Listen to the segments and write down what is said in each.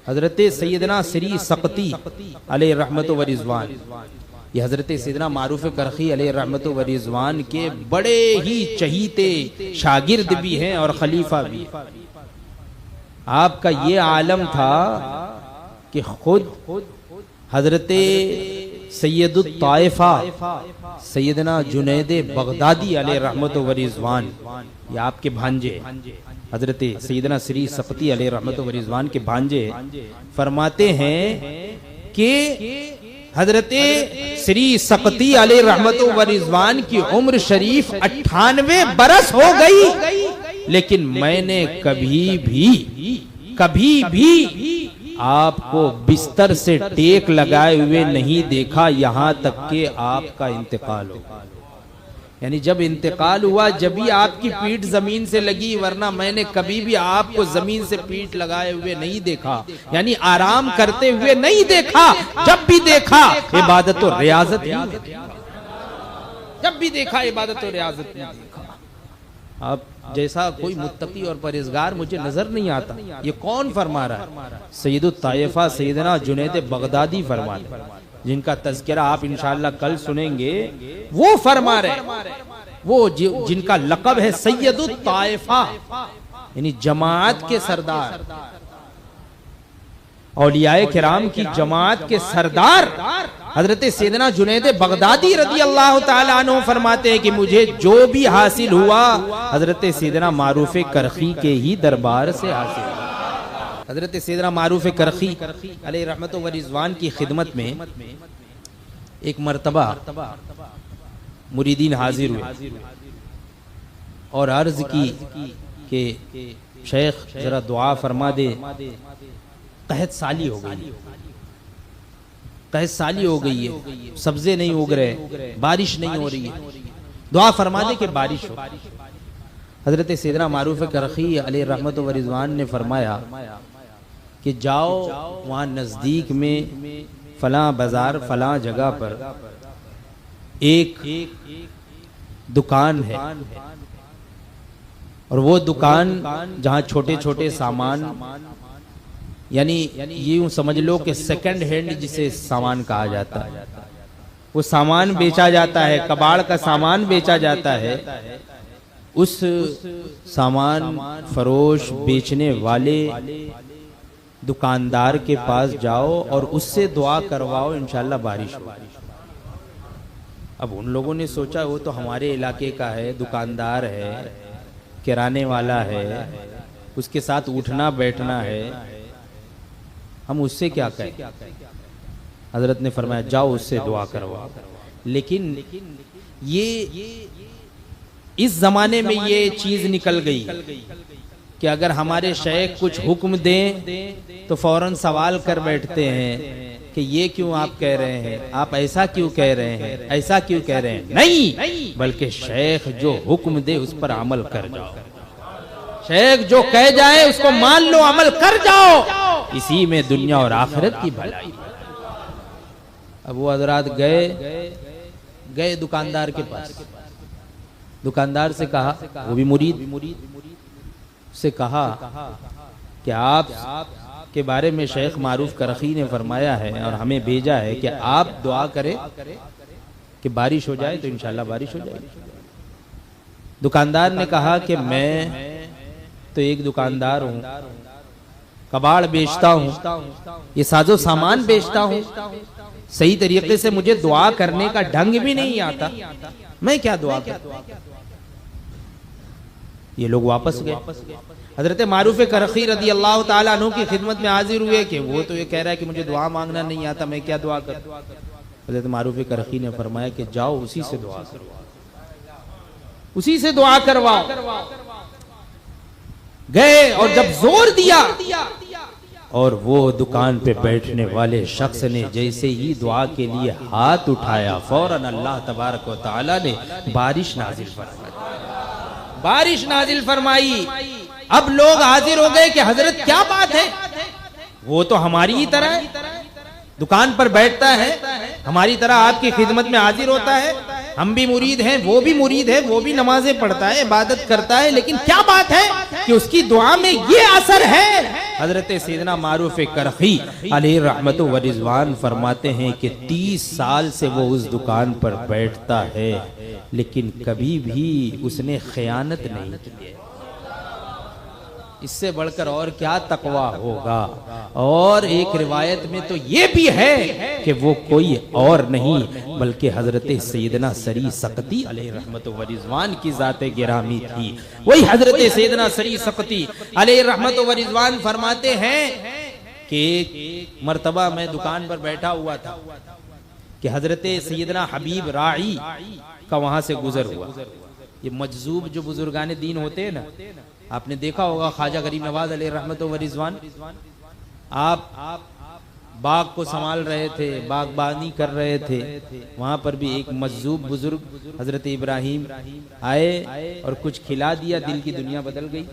हजरत सैयदना श्री सक़ती अलैहि रहमत व रिज़वान, ये हजरत सैयदना मारूफ करखी अलैहि रहमत व रिज़वान के बड़े ही चहीते शागिर्द भी हैं और खलीफा भी। आपका ये आलम था कि खुद हजरत सैयदुत ताइफा सैयदना जुनैद बगदादी अलैहि रहमत व रिज़वान, ये आपके भांजे हजरत सैयदना श्री सक़ती अलैहि रहमत व रिज़वान के भांजे फरमाते हैं कि हजरत श्री सक़ती अलैहि रहमत व रिज़वान की उम्र शरीफ 98 बरस हो गई, लेकिन मैंने कभी भी आपको बिस्तर से टेक लगाए हुए नहीं देखा, यहां तक कि आपका इंतकाल हो। यानी जब इंतकाल हुआ जब भी आपकी पीठ जमीन से लगी, वरना मैंने कभी भी आपको जमीन से पीठ लगाए हुए नहीं देखा, यानी आराम करते हुए नहीं देखा। जब भी देखा इबादत और रियाजत ही, जब भी देखा इबादत और रियाजत ही देखा। अब जैसा कोई मुत्तकी और परहेजगार मुझे नजर नहीं आता। ये कौन फरमा रहा है? सैयदुत ताइफा सैयदना जुनैद बगदादी फरमा रहे, जिनका तज़किरा आप इंशाअल्लाह कल सुनेंगे। वो फरमा रहे, वो जिनका लक़ब है सैयदुत ताइफा, यानी जमात के सरदार, औलियाए किराम की जमात के सरदार हजरत सैयदना जुनैद बगदादी रज़ी अल्लाह ताला अन्हु फरमाते हैं कि मुझे जो भी हासिल हुआ हजरत सैयदना मारूफ करखी के ही दरबार से हासिल हुआ। हजरत सैयदना मारूफ करखी अलैहि रहमत व रिज़वान की खिदमत में एक मर्तबा मुरीदीन हाजिर हुए और अर्ज की कि शेख जरा दुआ फरमा दे, कहत साली हो गई, कहत साली हो गई है, सब्जे नहीं उग रहे, बारिश नहीं हो रही है, दुआ फरमा दे कि बारिश हो। हजरत सैयदना मारूफ करखी अलैहि रहमत व रिज़वान ने फरमाया कि जाओ वहाँ नज़दीक में फलां बाजार फलां जगह पर एक दुकान है, और वो दुकान जहाँ छोटे छोटे सामान, यानी ये यूं समझ लो कि सेकंड हैंड जिसे सामान कहा जाता है, वो सामान बेचा जाता है, कबाड़ का सामान बेचा जाता है। उस सामान फरोश बेचने वाले दुकानदार के पास जाओ और उससे दुआ करवाओ, इंशाल्लाह बारिश हो। अब उन लोगों ने सोचा वो तो हमारे इलाके का है, दुकानदार है, किराने वाला है, उसके साथ उठना बैठना है, हम उससे क्या कहें। हजरत ने फरमाया जाओ उससे दुआ करवाओ। लेकिन ये इस जमाने में ये चीज निकल गई कि अगर हमारे शेख कुछ हुक्म दें तो फौरन सवाल कर बैठते हैं कि ये क्यों आप कह रहे हैं, आप ऐसा क्यों कह रहे हैं, ऐसा क्यों कह रहे हैं। नहीं, बल्कि शेख जो हुक्म दे उस पर अमल कर जाओ, शेख जो कह जाए उसको मान लो, अमल कर जाओ, इसी में दुनिया और आखिरत की भलाई। अब वो हजरात गए दुकानदार के पास, दुकानदार से कहा, वो भी मुरीद से कहा कि आप के बारे में शेख मारूफ करखी ने फरमाया है और हमें भेजा है कि आप दुआ करें कि बारिश हो जाए, तो इंशाल्लाह बारिश हो जाएगी। दुकानदार ने कहा कि मैं तो एक दुकानदार हूँ, कबाड़ बेचता हूँ, ये साजो सामान बेचता हूँ, सही तरीके से मुझे दुआ करने का ढंग भी नहीं आता, मैं क्या दुआ करूं। ये लोग वापस गए। हजरत मारूफ करखी रज़ी अल्लाह ताला अन्हु की खिदमत में हाजिर हुए कि वो तो ये कह रहा है कि मुझे दुआ मांगना नहीं आता, मैं क्या दुआ करूं। हजरत मारूफ करखी ने फरमाया कि जाओ उसी से दुआ करवाओ, उसी से दुआ करवाओ। गए और जब जोर दिया और वो दुकान पे बैठने वाले शख्स ने जैसे ही दुआ के लिए हाथ उठाया, फौरन अल्लाह तबारक व तआला ने बारिश नाजिल फरमाई, बारिश नाजिल फरमाई। अब लोग हाजिर हो गए कि हजरत क्या बात है, वो तो हमारी ही तरह है, दुकान पर बैठता है, हमारी तरह आपकी खिदमत में हाजिर होता है, हम भी मुरीद हैं, वो भी मुरीद है, वो भी नमाजें पढ़ता है, इबादत करता है, लेकिन क्या बात है कि उसकी दुआ में ये असर है हजरत सैयदना मारूफ करखी अलैहि रहमत व रिजवान फरमाते हैं कि 30 साल से वो उस दुकान पर बैठता है, लेकिन कभी भी उसने खयानत नहीं की। इससे बढ़कर और क्या तकवा होगा। और एक रिवायत में तो ये भी है कि वो कोई और नहीं बल्कि हजरत सैयदना सरी सकती अलैहि रहमत व रिजवान की जाते गिरामी थी। वही हजरत सैयदना सरी सकती अलैहि रहमत व रिजवान फरमाते हैं कि एक मर्तबा मैं दुकान पर बैठा हुआ था कि हजरत सैयदना हबीब राई का वहां से गुजर हुआ। ये मजजूब जो बुजुर्गाने दीन होते हैं ना, आपने देखा होगा ख्वाजा गरीब नवाज अलैहि रहमत व रिजवान, आप बाग को संभाल रहे थे, बागबानी कर रहे थे, वहां पर भी एक मजजूब बुजुर्ग हजरत इब्राहिम आए और कुछ खिला दिया, दिल की दुनिया बदल गई।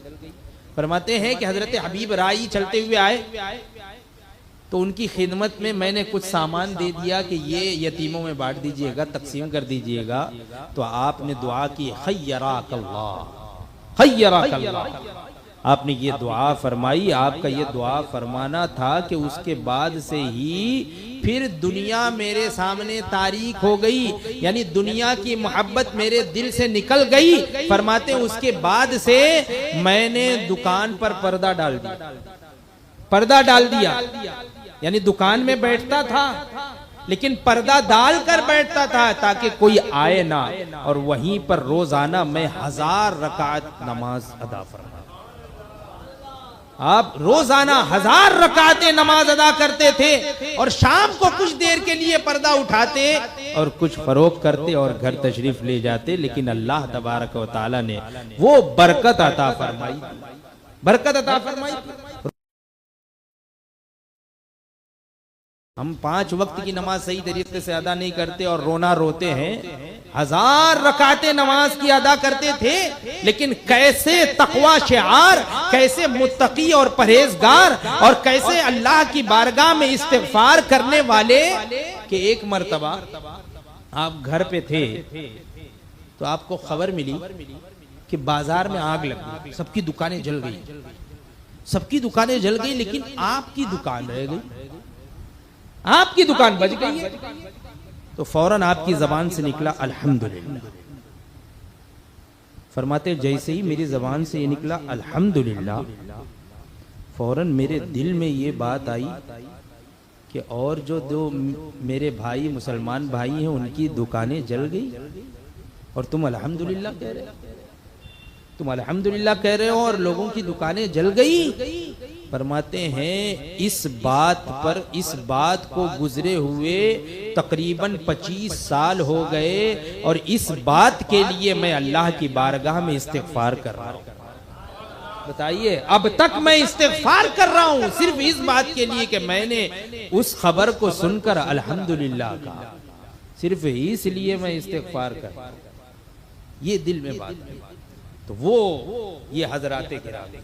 फरमाते हैं कि हजरत हबीब राई चलते हुए आए तो उनकी खिदमत में मैंने कुछ सामान दे दिया कि ये यतीमों में बांट दीजिएगा, तकसीम कर दीजिएगा। तो आपने दुआ की, खय्यराकल्लाह खय्यराकल्लाह, आपने ये दुआ फरमाई। आपका ये दुआ फरमाना था कि उसके बाद से ही फिर दुनिया मेरे सामने तारीख हो गई, यानी दुनिया की मोहब्बत मेरे दिल से निकल गई। फरमाते उसके बाद से मैंने दुकान पर पर्दा डाल दिया, पर्दा डाल दिया, यानी दुकान में बैठता था लेकिन पर्दा डाल कर बैठता था ताकि कोई आए ना, और वहीं पर रोजाना मैं 1000 रकात नमाज अदा फरमा। आप रोजाना 1000 रकातें नमाज अदा करते थे और शाम को कुछ देर के लिए पर्दा उठाते और कुछ फरोख्त करते और घर तशरीफ ले जाते। लेकिन अल्लाह तबारक व तआला ने वो बरकत अता फरमाई, बरकत अता फरमाई। हम 5 वक्त की नमाज सही तरीके से अदा नहीं करते और रोना रोते हैं। 1000 रकातें नमाज की अदा करते थे, लेकिन कैसे तकवा शिआर, कैसे मुत्तकी और परहेजगार, और कैसे अल्लाह की बारगाह में इस्तिगफार करने वाले कि एक मर्तबा आप घर पे थे तो आपको खबर मिली कि बाजार में आग लग गई, सबकी दुकानें जल गई, सबकी दुकानें जल गई, लेकिन आपकी दुकान रह गई, आपकी दुकान बच गई है। तो फौरन आपकी जबान से निकला अल्हम्दुलिल्लाह। फरमाते जैसे ही मेरी जबान से ये निकला अल्हम्दुलिल्लाह, फौरन मेरे दिल में ये बात आई कि और जो दो मेरे भाई मुसलमान भाई हैं उनकी दुकानें जल गई और तुम अल्हम्दुलिल्लाह कह रहे हो, तुम अल्हम्दुलिल्लाह कह रहे हो और लोगों की दुकानें जल गई। फरमाते हैं इस बात पर, इस बात को गुजरे हुए तकरीबन 25 साल हो गए और इस बात के लिए मैं अल्लाह की बारगाह में इस्तिगफार कर रहा हूं। बताइए, अब तक मैं इस्तिगफार कर रहा हूं सिर्फ इस बात के लिए कि मैंने उस खबर को सुनकर अल्हम्दुलिल्लाह कहा, सिर्फ इसलिए मैं इस्तिगफार कर, ये दिल में बात है। तो वो ये हजराते गिरामी